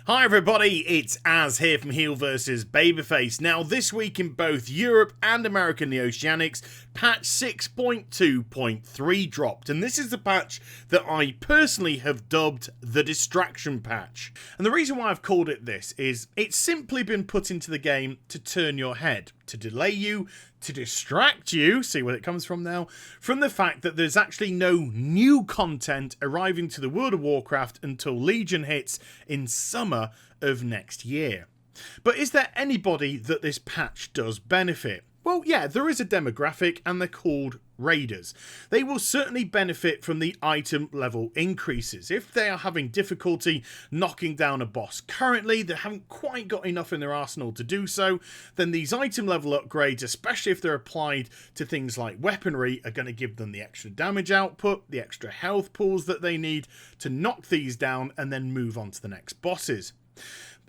Hi everybody, it's Az here from HeelvsBabyface. Now this week in both Europe and America and the Oceanics, patch 6.2.3 dropped, and this is the patch that I personally have dubbed the distraction patch. And the reason why I've called it this is it's simply been put into the game to turn your head, to delay you, to distract you, see where it comes from now, from the fact that there's actually no new content arriving to the World of Warcraft until Legion hits in summer of next year. But is there anybody that this patch does benefit? Well, yeah, there is a demographic, and they're called Raiders. They will certainly benefit from the item level increases. If they are having difficulty knocking down a boss currently, they haven't quite got enough in their arsenal to do so, then these item level upgrades, especially if they're applied to things like weaponry, are going to give them the extra damage output, the extra health pools that they need to knock these down and then move on to the next bosses.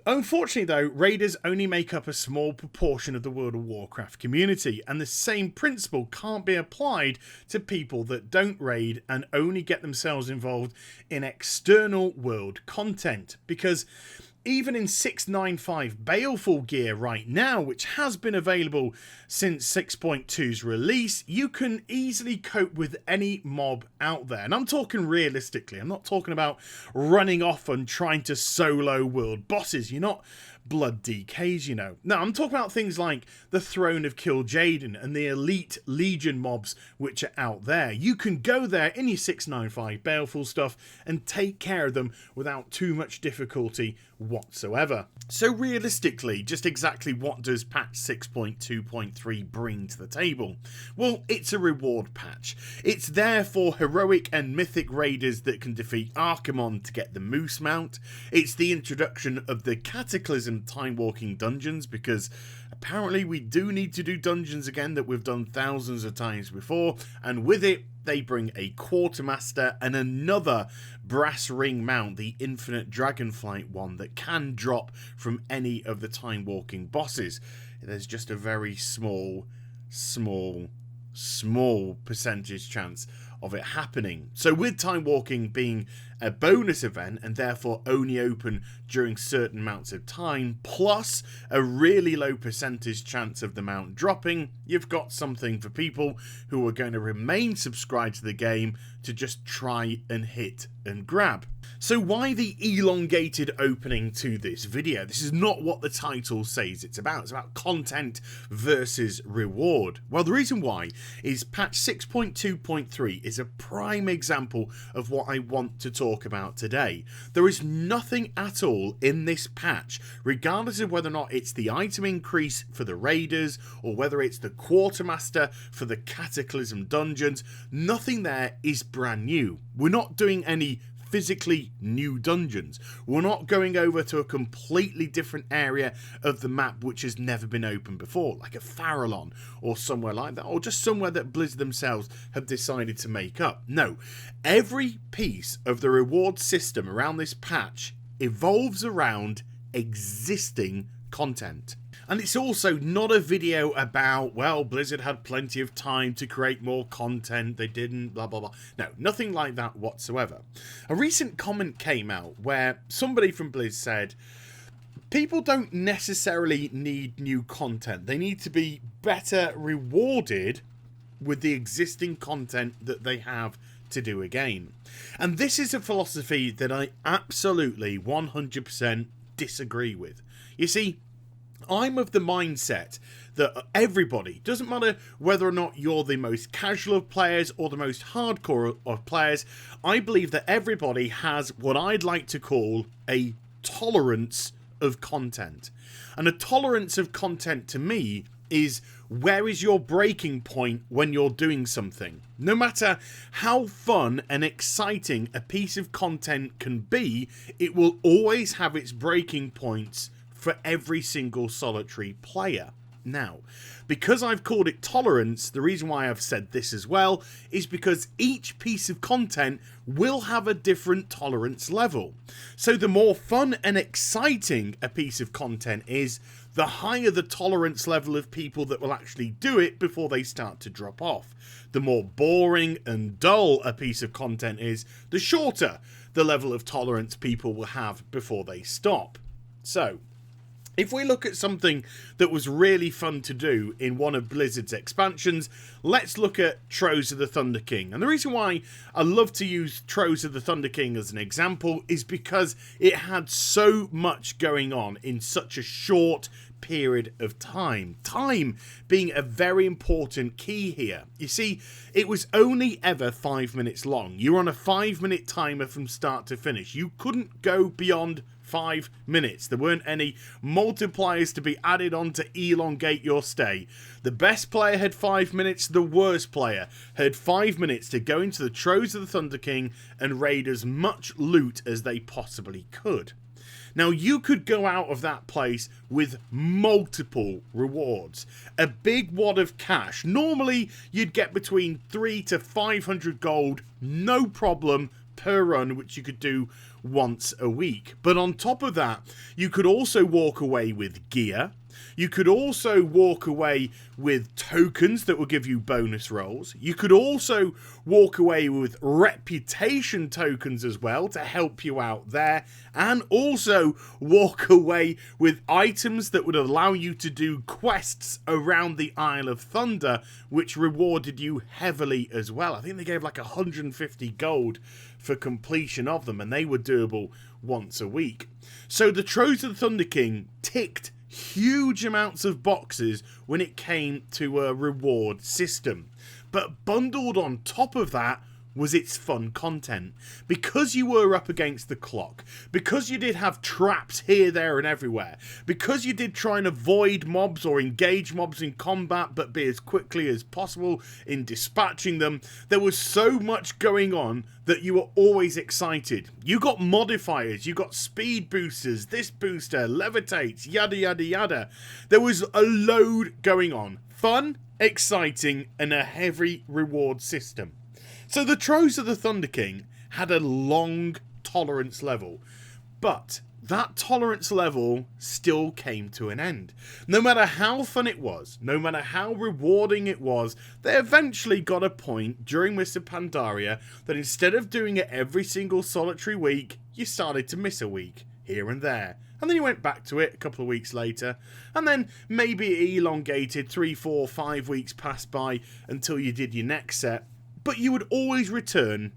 Unfortunately though, Raiders only make up a small proportion of the World of Warcraft community, and the same principle can't be applied to people that don't raid and only get themselves involved in external world content, because even in 695 Baleful gear right now, which has been available since 6.2's release, you can easily cope with any mob out there. And I'm talking realistically, I'm not talking about running off and trying to solo world bosses. You're not Blood DKs, you know. No, I'm talking about things like the Throne of Kil'jaeden and the elite Legion mobs which are out there. You can go there in your 695 Baleful stuff and take care of them without too much difficulty whatsoever. So realistically, just exactly what does patch 6.2.3 bring to the table? Well, it's a reward patch. It's there for heroic and mythic raiders that can defeat Archimonde to get the Moose mount. It's the introduction of the Cataclysm Timewalking dungeons, because apparently we do need to do dungeons again that we've done thousands of times before, and with it they bring a Quartermaster and another brass ring mount, the Infinite Dragonflight one, that can drop from any of the Timewalking bosses. There's just a very small percentage chance of it happening. So with Timewalking being a bonus event and therefore only open during certain amounts of time, plus a really low percentage chance of the mount dropping, you've got something for people who are going to remain subscribed to the game to just try and hit and grab. So why the elongated opening to this video? This is not what the title says it's about. It's about content versus reward. Well, the reason why is patch 6.2.3 is a prime example of what I want to talk about today. There is nothing at all in this patch, regardless of whether or not it's the item increase for the Raiders or whether it's the Quartermaster for the Cataclysm dungeons. Nothing there is brand new. We're not doing any physically new dungeons. We're not going over to a completely different area of the map which has never been opened before, like a Farallon or somewhere like that, or just somewhere that Blizz themselves have decided to make up. No, every piece of the reward system around this patch evolves around existing content. And it's also not a video about, well, Blizzard had plenty of time to create more content, they didn't, blah, blah, blah. No, nothing like that whatsoever. A recent comment came out where somebody from Blizz said, people don't necessarily need new content. They need to be better rewarded with the existing content that they have to do again. And this is a philosophy that I absolutely 100% disagree with. You see, I'm of the mindset that everybody, doesn't matter whether or not you're the most casual of players or the most hardcore of players, I believe that everybody has what I'd like to call a tolerance of content. And a tolerance of content to me is, where is your breaking point when you're doing something? No matter how fun and exciting a piece of content can be, it will always have its breaking points for every single solitary player. Now, because I've called it tolerance, the reason why I've said this as well is because each piece of content will have a different tolerance level. So the more fun and exciting a piece of content is, the higher the tolerance level of people that will actually do it before they start to drop off. The more boring and dull a piece of content is, the shorter the level of tolerance people will have before they stop. So, if we look at something that was really fun to do in one of Blizzard's expansions, let's look at Trows of the Thunder King. And the reason why I love to use Trows of the Thunder King as an example is because it had so much going on in such a short period of time. Time being a very important key here. You see, it was only ever 5 minutes long. You were on a 5-minute timer from start to finish. You couldn't go beyond 5 minutes. There weren't any multipliers to be added on to elongate your stay. The best player had 5 minutes, the worst player had 5 minutes to go into the Trows of the Thunder King and raid as much loot as they possibly could. Now, you could go out of that place with multiple rewards. A big wad of cash. Normally, you'd get between 300 to 500 gold, no problem, per run, which you could do once a week. But on top of that, you could also walk away with gear. You could also walk away with tokens that will give you bonus rolls. You could also walk away with reputation tokens as well to help you out there. And also walk away with items that would allow you to do quests around the Isle of Thunder, which rewarded you heavily as well. I think they gave like 150 gold for completion of them, and they were doable once a week. So the Trows of the Thunder King ticked huge amounts of boxes when it came to a reward system. But bundled on top of that was its fun content. Because you were up against the clock, because you did have traps here, there and everywhere, because you did try and avoid mobs or engage mobs in combat but be as quickly as possible in dispatching them, there was so much going on that you were always excited. You got modifiers, you got speed boosters, this booster levitates, yada yada yada. There was a load going on. Fun, exciting, and a heavy reward system. So the Trows of the Thunder King had a long tolerance level, but that tolerance level still came to an end. No matter how fun it was, no matter how rewarding it was, they eventually got a point during Mr. Pandaria that instead of doing it every single solitary week, you started to miss a week here and there. And then you went back to it a couple of weeks later, and then maybe it elongated 3, 4, 5 weeks passed by until you did your next set. But you would always return,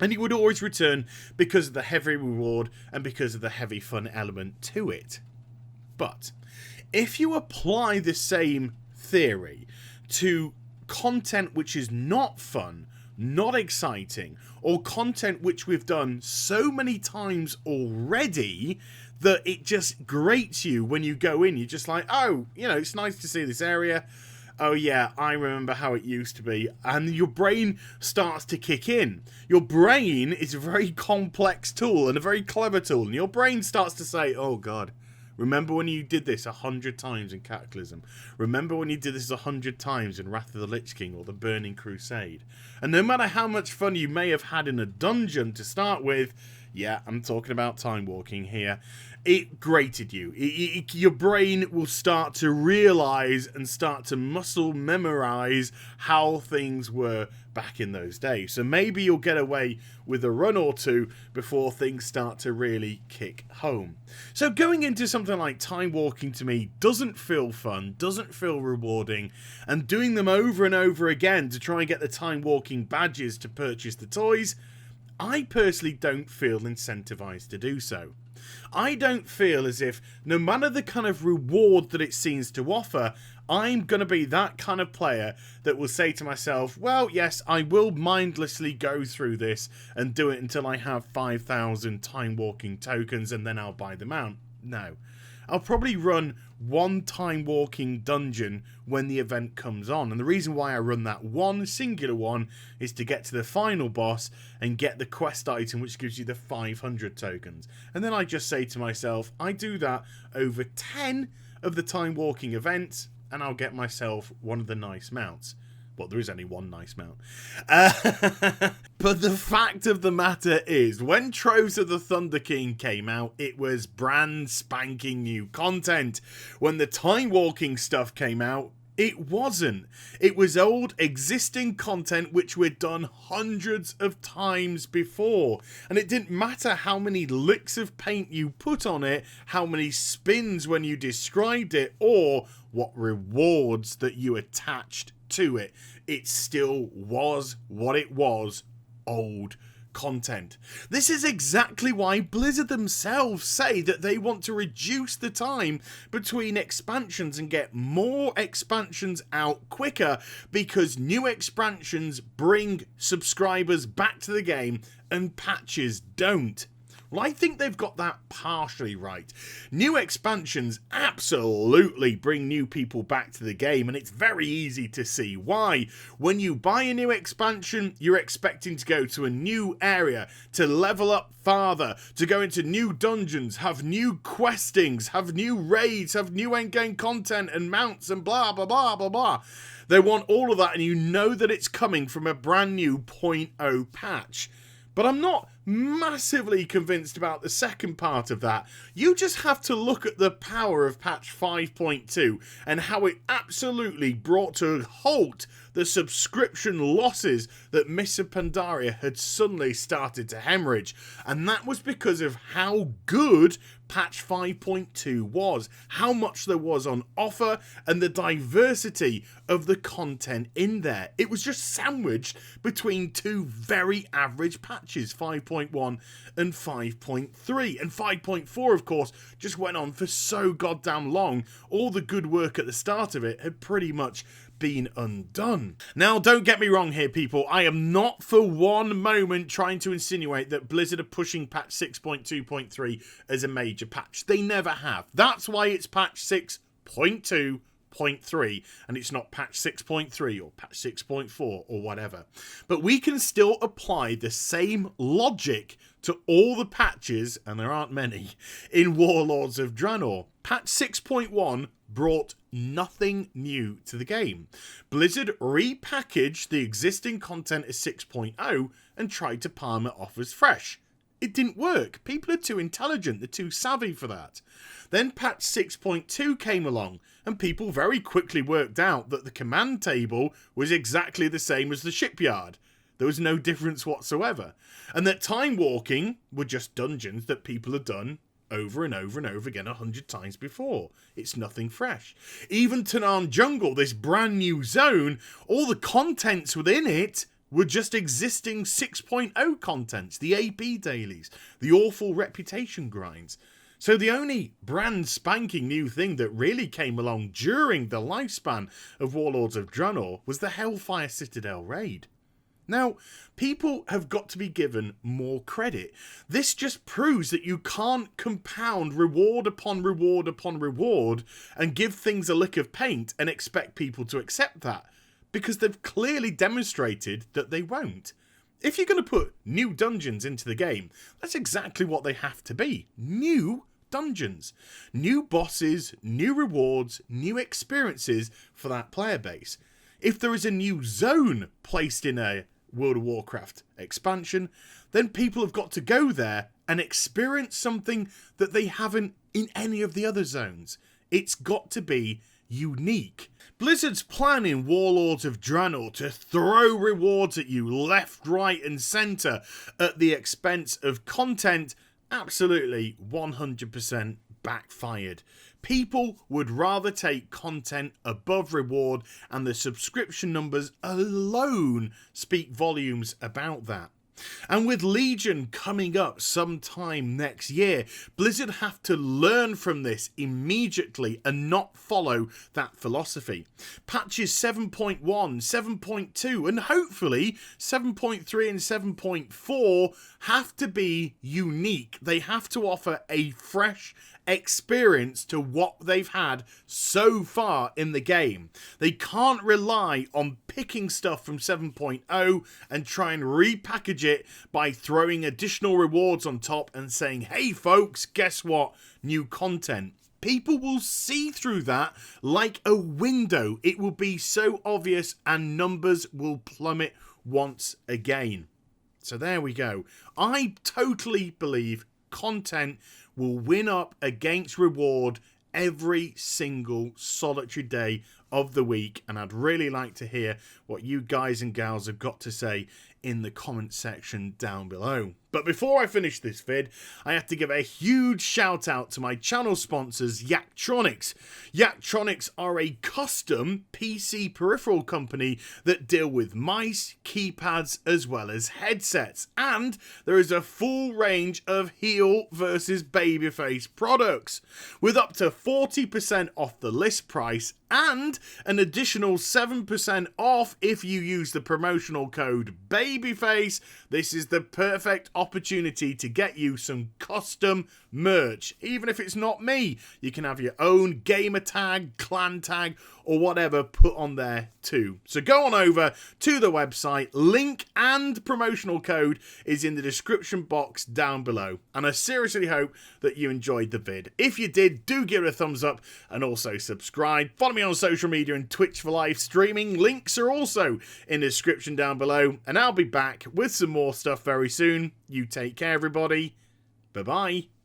and you would always return because of the heavy reward and because of the heavy fun element to it. But if you apply the same theory to content which is not fun, not exciting, or content which we've done so many times already that it just grates you when you go in, you're just like, oh, you know, it's nice to see this area. Oh yeah, I remember how it used to be. And your brain starts to kick in. Your brain is a very complex tool and a very clever tool. And your brain starts to say, oh God, remember when you did this 100 times in Cataclysm? Remember when you did this 100 times in Wrath of the Lich King or the Burning Crusade? And no matter how much fun you may have had in a dungeon to start with, yeah, I'm talking about Timewalking here, it grated you. Your brain will start to realise and start to muscle memorise how things were back in those days. So maybe you'll get away with a run or two before things start to really kick home. So going into something like Timewalking to me doesn't feel fun, doesn't feel rewarding, and doing them over and over again to try and get the Timewalking badges to purchase the toys, I personally don't feel incentivized to do so. I don't feel as if, no matter the kind of reward that it seems to offer, I'm going to be that kind of player that will say to myself, well, yes, I will mindlessly go through this and do it until I have 5,000 Timewalking tokens and then I'll buy them out. No. I'll probably run one Timewalking dungeon when the event comes on. And the reason why I run that one singular one is to get to the final boss and get the quest item which gives you the 500 tokens. And then I just say to myself, I do that over 10 of the Timewalking events and I'll get myself one of the nice mounts. Well, there is only one nice mount. But the fact of the matter is, when Trows of the Thunder King came out, it was brand spanking new content. When the Timewalking stuff came out, It wasn't. It was old existing content which we'd done hundreds of times before. And it didn't matter how many licks of paint you put on it, how many spins when you described it, or what rewards that you attached to it. It still was what it was, old content. This is exactly why Blizzard themselves say that they want to reduce the time between expansions and get more expansions out quicker, because new expansions bring subscribers back to the game and patches don't. Well, I think they've got that partially right. New expansions absolutely bring new people back to the game, and it's very easy to see why. When you buy a new expansion, you're expecting to go to a new area, to level up farther, to go into new dungeons, have new questings, have new raids, have new endgame content and mounts and blah, blah, blah, blah, blah. They want all of that, and you know that it's coming from a brand new 0.0 patch. But I'm not massively convinced about the second part of that. You just have to look at the power of patch 5.2 and how it absolutely brought to a halt the subscription losses that Mists of Pandaria had suddenly started to hemorrhage. And that was because of how good patch 5.2 was, how much there was on offer, and the diversity of the content in there. It was just sandwiched between two very average patches, 5.1 and 5.3. And 5.4, of course, just went on for so goddamn long. All the good work at the start of it had pretty much been undone. Now, don't get me wrong here, people. I am not for one moment trying to insinuate that Blizzard are pushing patch 6.2.3 as a major patch. They never have. That's why it's patch 6.2.3 and it's not patch 6.3 or patch 6.4 or whatever. But we can still apply the same logic to all the patches, and there aren't many, in Warlords of Draenor. Patch 6.1 brought nothing new to the game. Blizzard repackaged the existing content as 6.0 and tried to palm it off as fresh. It didn't work. People are too intelligent, they're too savvy for that. Then patch 6.2 came along, and people very quickly worked out that the command table was exactly the same as the shipyard. There was no difference whatsoever. And that Timewalking were just dungeons that people had done over and over and over again 100 times before. It's nothing fresh. Even Tanaan Jungle, this brand new zone, all the contents within it were just existing 6.0 contents, the AP dailies, the awful reputation grinds. So the only brand spanking new thing that really came along during the lifespan of Warlords of Draenor was the Hellfire Citadel raid. Now, people have got to be given more credit. This just proves that you can't compound reward upon reward upon reward and give things a lick of paint and expect people to accept that, because they've clearly demonstrated that they won't. If you're going to put new dungeons into the game, that's exactly what they have to be. New dungeons. New bosses, new rewards, new experiences for that player base. If there is a new zone placed in a World of Warcraft expansion, then people have got to go there and experience something that they haven't in any of the other zones. It's got to be unique. Blizzard's plan in Warlords of Draenor to throw rewards at you left, right and centre at the expense of content absolutely 100% backfired. People would rather take content above reward, and the subscription numbers alone speak volumes about that. And with Legion coming up sometime next year, Blizzard have to learn from this immediately and not follow that philosophy. Patches 7.1, 7.2 and hopefully 7.3 and 7.4 have to be unique. They have to offer a fresh experience to what they've had so far in the game. They can't rely on picking stuff from 7.0 and try and repackage it by throwing additional rewards on top and saying, hey folks, guess what? New content. People will see through that like a window. It will be so obvious and numbers will plummet once again. So there we go. I totally believe content will win up against reward every single solitary day of the week, and I'd really like to hear what you guys and gals have got to say in the comment section down below. But before I finish this vid, I have to give a huge shout out to my channel sponsors, Yaktronics. Yaktronics are a custom PC peripheral company that deal with mice, keypads, as well as headsets. And there is a full range of Heel versus Babyface products, with up to 40% off the list price and an additional 7% off if you use the promotional code BABYFACE. This is the perfect opportunity to get you some custom merch. Even if it's not me, you can have your own gamer tag, clan tag, or whatever put on there too. So go on over to the website, link and promotional code is in the description box down below. And I seriously hope that you enjoyed the vid. If you did, do give it a thumbs up and also subscribe. Follow me on social media and Twitch for live streaming. Links are also in the description down below. And I'll be back with some more stuff very soon. You take care, everybody. Bye-bye.